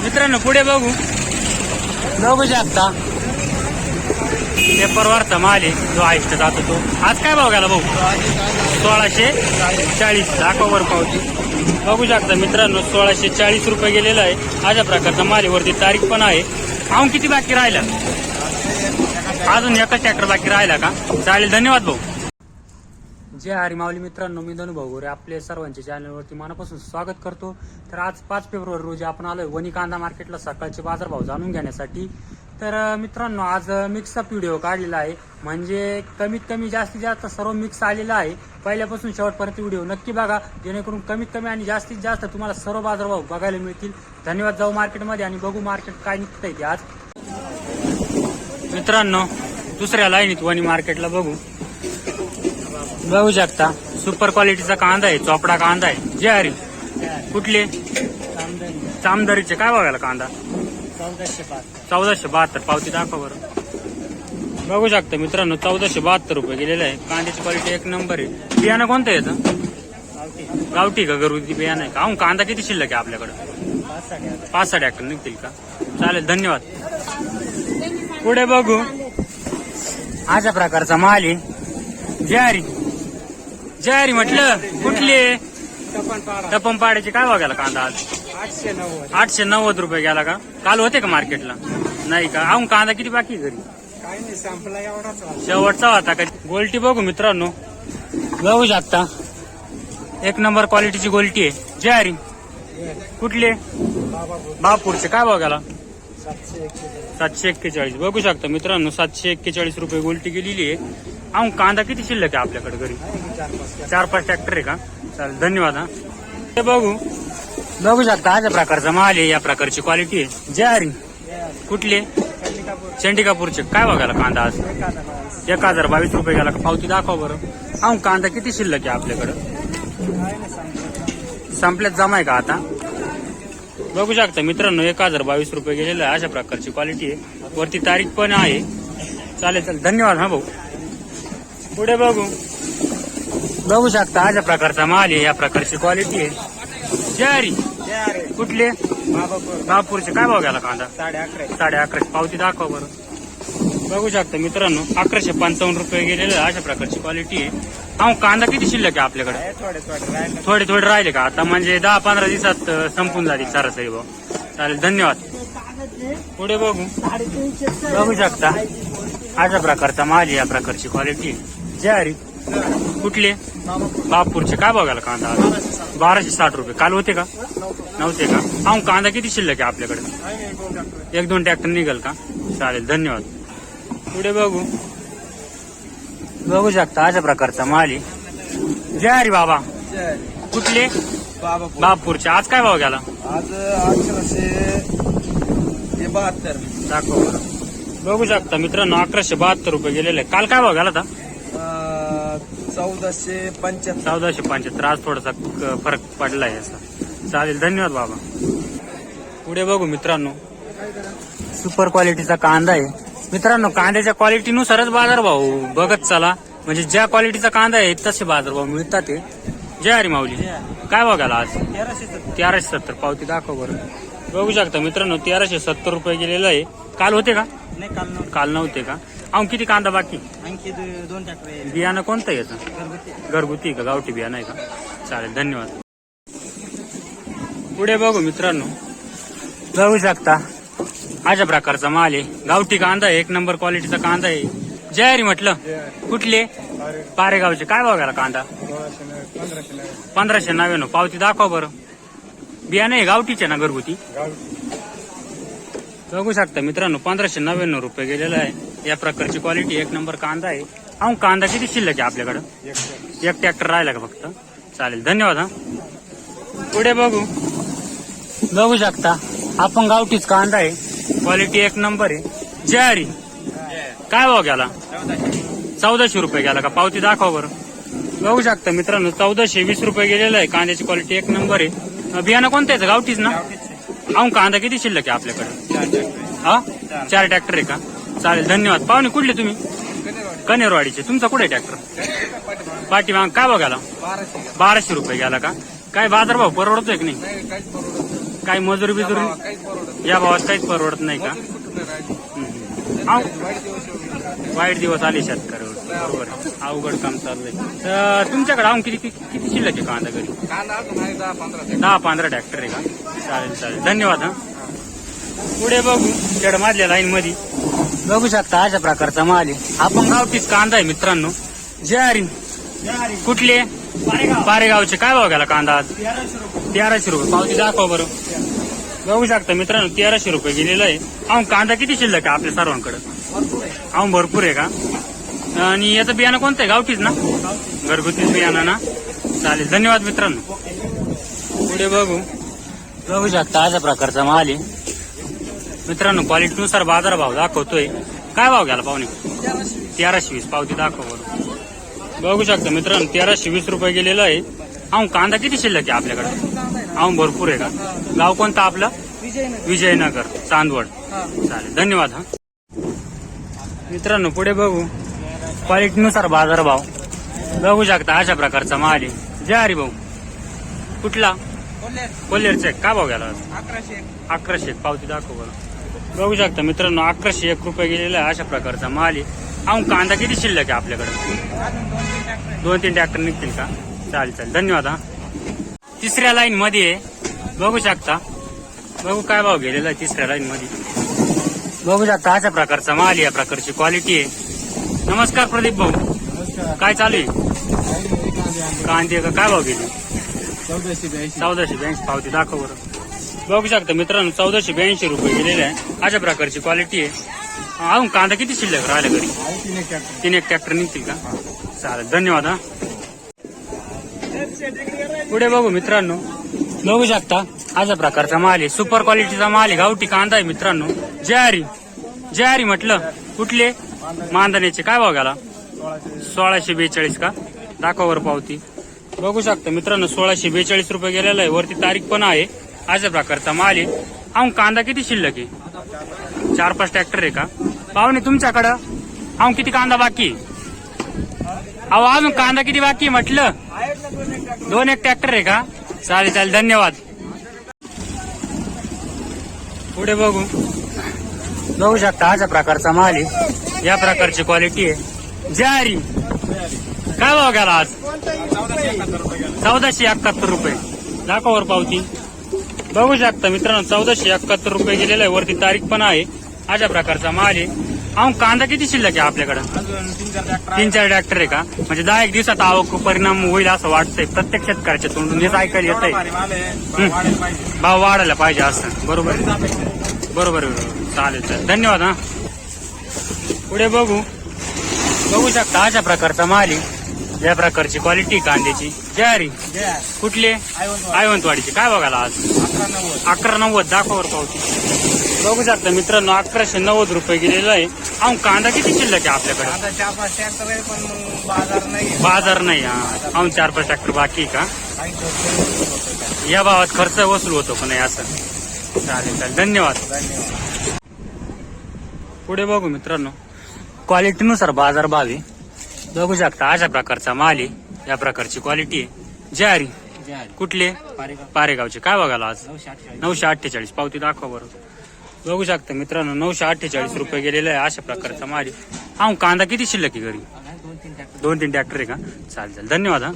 मित्रांनो पुढे बघू शकता पेपरवरचा माल आहे जो आयुष्य जातो तो आज काय भाव गेला भाऊ 1640 दाखवावर पावती बघू शकता मित्रांनो 1640 रुपये गेलेला आहे. अशा प्रकारचा माल आहे. वरती तारीख पण आहे. अजून किती बाकी राहिला अजून एकच ट्रॅक्टर बाकी राहिला का चालेल धन्यवाद भाऊ. जय हरी माऊली मित्रांनो मी धनु भाऊ गोरे आपले सर्वांच्या चॅनलवरती मनापासून स्वागत करतो. तर आज 5 फेब्रुवारी रोजी आपण आलोय वणी कांदा मार्केटला सकाळचे बाजारभाव जाणून घेण्यासाठी. तर मित्रांनो आज मिक्सअप व्हिडिओ काढलेला आहे म्हणजे कमीत कमी जास्तीत जास्त सर्व मिक्स आलेला आहे. पहिल्यापासून शेवटपर्यंत व्हिडिओ नक्की बघा जेणेकरून कमीत कमी आणि जास्तीत जास्त तुम्हाला सर्व बाजारभाव बघायला मिळतील. धन्यवाद. जाऊ मार्केटमध्ये आणि बघू मार्केट काय निघतंय ते आज. मित्रांनो दुसऱ्या लाईनीत वणी मार्केटला बघू शकता सुपर क्वालिटीचा कांदा आहे. चोपडा कांदा आहे. जे हरी कुठले चामदरीचे काय बघायला कांदा 1472 पावती दाखवा बरं. बघू शकता मित्रांनो 1472 रुपये गेलेले आहे. कांद्याची क्वालिटी एक नंबर आहे. बियाणं कोणतं येतं गावठी का घरगुती बियाणं आहे का. कांदा किती शिल्लक आहे आपल्याकडे 5-6 ट्रॅक्टर निघतील का चालेल धन्यवाद. पुढे बघू अशा प्रकारचा माल आहे. जयारी म्हटलं कुठले टपमपाड्याचे काय बघायला कांदा आज 890 रुपये गेला का. काल होते का मार्केटला नाही का. अजून कांदा किती बाकी घरी काही नाही संपला एवढाच शेवटचा होता का. गोल्टी बघू मित्रांनो बघू शकता एक नंबर क्वालिटीची गोल्टी आहे. जयारी कुठले बापूरचे काय बघायला 741 बघू शकता मित्रांनो 741 रुपये गोल्टी गेलेली आहे. अजून कांदा किती शिल्लक आहे आपल्याकडे घरी 4-5 ट्रॅक्टर आहे का चालेल धन्यवाद. हा ते बघू शकता अशा प्रकारचा माल आहे. या प्रकारची क्वालिटी आहे. जयारी कुठले चंडिकापूरचे काय बघायला कांदा आज 1022 रुपये गेला का. पावती दाखवा बरं. अजून कांदा किती शिल्लक आहे आपल्याकडे संपल्यात जमाय का आता. बघू शकता मित्रांनो 1022 रुपये गेलेला आहे. अशा प्रकारची क्वालिटी आहे. वरती तारीख पण आहे. चालेल धन्यवाद. हा भाऊ पुढे बघू शकता अशा प्रकारचा माल आहे. या प्रकारची क्वालिटी आहे. जयारी कुठले बापूरचे काय भाव गेला कांदा 1150 पावती दाखवा बरं. बघू शकता मित्रांनो 1155 रुपये गेलेले अशा प्रकारची क्वालिटी आहे. कांदा किती शिल्लक आहे आपल्याकडे थोडे राहिले का आता म्हणजे 10-15 दिवसात संपून जातील सरासरी भाव चालेल धन्यवाद. पुढे बघू शकता अशा प्रकारचा माल आहे. या प्रकारची क्वालिटी आहे. जयारी कुठले बापूरचे काय बघायला कांदा 1260 रुपये काल होते का नव्हते का. कांदा किती शिल्लक आहे आपल्याकडे 1-2 ट्रॅक्टर निघेल का चालेल धन्यवाद. पुढे बघू शकता अशा प्रकारचा माल आहे. जयारी बाबा कुठले बापूरचे आज काय भाव गेला आज 1172 दाखवा बरं. बघू शकता मित्रांनो 1172 रुपये गेलेले. काल काय भाव गेला होता 1475 आज थोडासा फरक पडलाय असा चालेल धन्यवाद बाबा. पुढे बघू मित्रांनो सुपर क्वालिटीचा कांदा आहे. मित्रांनो कांद्याच्या क्वालिटीनुसारच बाजारभाव बघत चला म्हणजे ज्या क्वालिटीचा कांदा आहे तसे बाजारभाव मिळतात. ते जय हरी माऊली काय बघायला आज 1370 पावती दाखव बरं. बघू शकता मित्रांनो 1370 रुपये गेलेला आहे. काल होते का काल नव्हते का. किती कांदा बाकी आणखी 2 ट्रॅक्टर बियाणं कोणतं याचं घरगुती का गावठी बियाणं आहे का चालेल धन्यवाद. पुढे बघू मित्रांनो बघू शकता अशा प्रकारचा माल आहे. गावठी कांदा आहे. एक नंबर क्वालिटीचा कांदा आहे. जयारी म्हटलं कुठले पारेगावचे काय बघायला कांदा 1599 पावती दाखवा बरं. बियाणं आहे गावठीचे ना घरगुती बघू शकता मित्रांनो 1599 रुपये गेलेला आहे. या प्रकारची क्वालिटी एक नंबर कांदा आहे. कांदा किती शिल्लक आहे आपल्याकडं 1 ट्रॅक्टर राहिला का फक्त चालेल धन्यवाद. हा पुढे बघू शकता आपण गावठीच कांदा आहे. क्वालिटी एक नंबर आहे. जयारी काय भाव गेला 1400 रुपये गेला का पावती दाखवा बरं. बघू शकता मित्रांनो 1420 रुपये गेलेला आहे. कांद्याची क्वालिटी एक नंबर आहे. बियाणं कोणतं आहे गावठीच ना. कांदा किती शिल्लक आहे आपल्याकडे 4 ट्रॅक्टर आहे का चालेल धन्यवाद. पाहुणे कुठले तुम्ही कनेरवाडीचे तुमचा कुठे ट्रॅक्टर पाठीमाग काय बघायला 1200 रुपये गेला का. काय बाजारभाव परवडतोय की नाही काय मजुरी बिजुरी या भावात काहीच परवडत नाही का? अहो, वाईट दिवस आले शेतकऱ्यावर. बरोबर, अवघड काम चाललंय. तर तुमच्याकडे अजून किती किती शिल्लक आहे कांदा घरी? 10-15 ट्रॅक्टर आहे का? चालेल चालेल, धन्यवाद. हा, पुढे बघू खेडमधल्या लाईन मध्ये बघू शकता अशा प्रकारचा माल आहे. आपण गावठीच कांदा आहे मित्रांनो. ज्वारी कुठले? पारेगावचे. काय भाव गेला कांदा आज? 1300 रुपये. पावती दाखवा बरं. बघू शकता मित्रांनो 1300 रुपये गेलेला आहे. अहो, कांदा किती शिल्लक आहे आपल्या सर्वांकडे? अहो, भरपूर आहे का? आणि याचं बियाणं कोणतं आहे? गावठीच ना? घरगुतीच बियाणं ना? चालेल, धन्यवाद मित्रांनो. पुढे बघू शकता अशा प्रकारचा माल आहे मित्रांनो. क्वालिटीनुसार बाजारभाव दाखवतोय. काय भाव गेला पाहुणे? 1320. पावती दाखव बरं. बघू शकता मित्रांनो 1320 रुपये गेलेला आहे. अहो, कांदा किती शिल्लक आहे आपल्याकडे? अहो, भरपूर आहे का? गाव कोणतं आपलं? विजयनगर, चांदवड. चालेल, धन्यवाद. हा मित्रांनो पुढे बघू क्वालिटीनुसार बाजारभाव बघू शकता अशा प्रकारचा माल आहे. जय हरी भाऊ. कुठला? कोल्हेरचे. काय भाव गेला? 1100. पावती दाखव बरं. बघू शकता मित्रांनो 1101 रुपये गेलेला आहे. अशा प्रकारचा माल आहे. अहो, कांदा किती शिल्लक आहे आपल्याकडे? 2-3 ट्रॅक्टर निघतील का? चालेल चालेल, धन्यवाद. हा, तिसऱ्या लाईन मध्ये बघू शकता. बघू काय भाव गेलेला आहे तिसऱ्या लाईन मध्ये. बघू शकता अशा प्रकारचा माल आहे. या प्रकारची क्वालिटी आहे. नमस्कार प्रदीप भाऊ. काय चालू आहे? कांदे का? काय भाव गेले? 1482. पावती दाखव बरं. बघू शकता मित्रांनो 1482 रुपये गेलेले आहे. अशा प्रकारची क्वालिटी आहे. अहो, कांदा किती शिल्लक राहिला घरी? 3 ट्रॅक्टर निघतील का? चालेल, धन्यवाद. हा, पुढे बघू मित्रांनो बघू शकता अशा प्रकारचा माल आहे. सुपर क्वालिटीचा माल आहे. गावठी कांदा आहे मित्रांनो. जयारी म्हटलं. कुठले? मांदण्याचे. काय भाव गेला? 1642 का? दाखवा बरं पावती. बघू शकता मित्रांनो 1642 रुपये गेलेला आहे. वरती तारीख पण आहे. अशा प्रकारचा माल आहे. अहो, कांदा किती शिल्लक आहे? 4-5 ट्रॅक्टर आहे का? पाहुणे तुमच्याकडं अहो किती कांदा बाकी? अहो, अजून कांदा किती बाकी म्हटलं? 2-1 ट्रॅक्टर आहे का? चालेल चालेल, धन्यवाद. पुढे बघू शकता अशा प्रकारचा माल आहे. या प्रकारची क्वालिटी आहे. ज्वारी काय भाव गेला आज? 1471 रुपये. दाखवावर पावती. बघू शकता मित्रांनो 1471 रुपये गेलेला आहे. वरती तारीख पण आहे. अशा प्रकारचा माल आहे. अहो, कांदा किती शिल्लक आहे आपल्याकडे? 3-4 ट्रॅक्टर आहे का? म्हणजे 10-1 दिवसात आवक परिणाम होईल असं वाटतंय. प्रत्येक शेतकऱ्याच्या तोंडून हेच ऐकायला येत आहे. भाव वाढायला पाहिजे असं. बरोबर बरोबर. चालेल चालेल, धन्यवाद. हा, पुढे बघू शकता अशा प्रकारचा माल आहे. या प्रकारची क्वालिटी कांद्याची. ज्वारी कुठले? आयवंतवाडीची. काय बघायला आज? 1190. दाखवावर पावती. बघू शकता मित्रांनो 1190 रुपये गेलेला आहे. अहो, कांदा किती शिल्लक आहे आपल्याकडे? 4-5 ट्रॅक्टर आहे पण मग बाजार नाही. हा, अहो 4-5 ट्रॅक्टर बाकी का? या भावात खर्च वसूल होतो का नाही असं? चालेल चालेल, धन्यवाद. पुढे बघू मित्रांनो क्वालिटीनुसार बाजार भाव आहे. बघू शकता अशा प्रकारचा माल आहे. या प्रकारची क्वालिटी आहे. ज्वारी कुठले? पारेगावचे. काय बघायला आज? 948. पावती दाखवा बरं. बघू शकता मित्रांनो 948 रुपये गेलेला आहे. अशा प्रकारचा माल आहे. हा, कांदा किती शिल्लक आहे घरी? 2-3 ट्रॅक्टर आहे का? चालेल, धन्यवाद. हा.